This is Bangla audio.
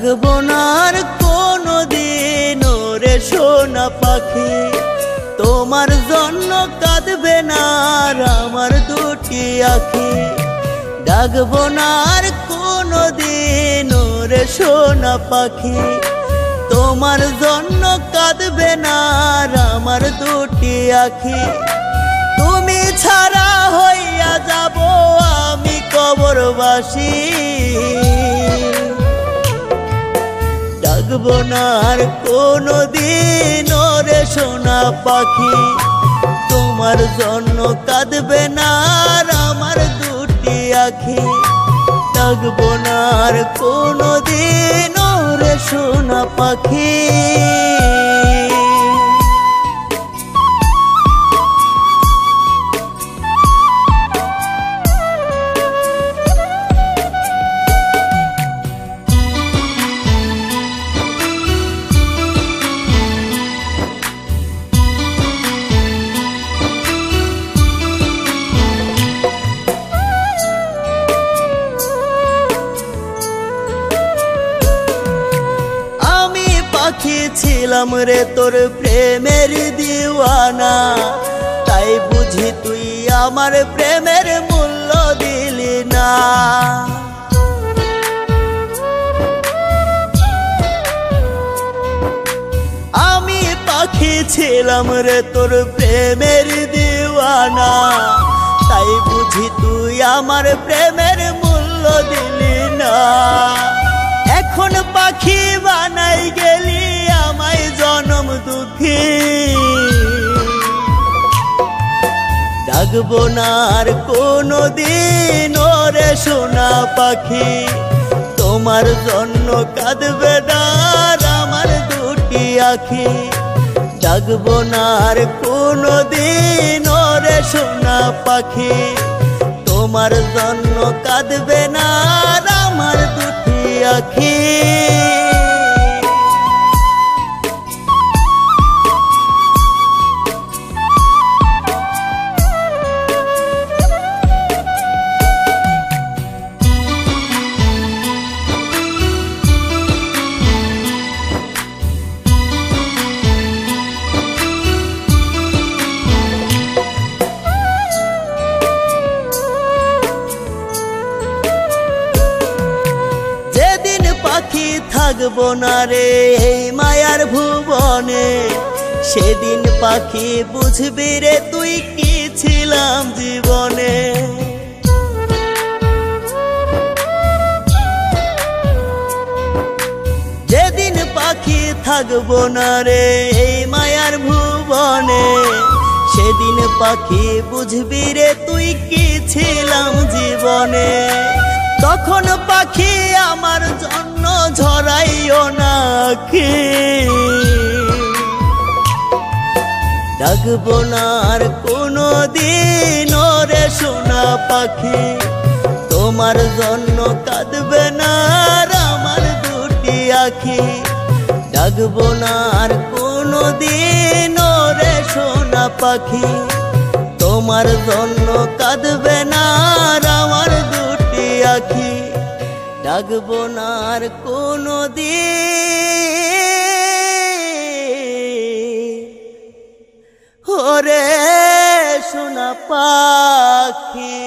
ডাকবো না আর কোনোদিন ওরে সোনা পাখি, তোমার জন্য কাঁদবে না আর আমার দুটি আখি। ডাকবো না আর কোনোদিন ওরে সোনা পাখি, তোমার জন্য কাঁদবে না আর আমার দুটি আখি। তুমি ছাড়া হইয়া যাব আমি কবরবাসী, ডাকবো না আর কোনোদিন ওরে সোনা পাখি, তোমার জন্য কাঁদবে না আর আমার দুটি আখি। ডাকবো না আর কোনোদিন ওরে সোনা পাখি। পাখি ছিলাম রে তোর প্রেমের দিওয়ানা, তাই বুঝি তুই আমার প্রেমের মূল্য দিলি না। আমি পাখি ছিলাম রে তোর প্রেমের দিওয়ানা, তাই বুঝি তুই আমার প্রেমের মূল্য দিলি না। এখন পাখি বানাই গেলি আমায় জনম দুঃখী, ডাকবো না আর কোনোদিন ওরে সোনা পাখি, তোমার জন্য কাঁদবে না আর আমার দুটি আখি। ডাকবো না আর কোনোদিন ওরে সোনা পাখি, তোমার জন্য কাঁদবে না আর আমার দুটি আখি। পাখি থাকবো না রে এই মায়ার ভুবনে, সেদিন পাখি বুঝবি রে তুই কি ছিলাম জীবনে। যেদিন পাখি থাকবো না রে এই মায়ার ভুবনে, সেদিন পাখি বুঝবি রে তুই কি ছিলাম জীবনে। তখন পাখি আমার জন্য ঝরাইও না আখি, ডাকবো না আর কোনোদিন ওরে সোনা পাখি, তোমার জন্য কাঁদবে না আর আমার দুটি আখি। ডাকবো না আর কোনোদিন ওরে সোনা পাখি, তোমার জন্য কাঁদবে না আর আমার দুটি আখি। ডাকবো না আর কোনোদিন ওরে সোনা পাখি।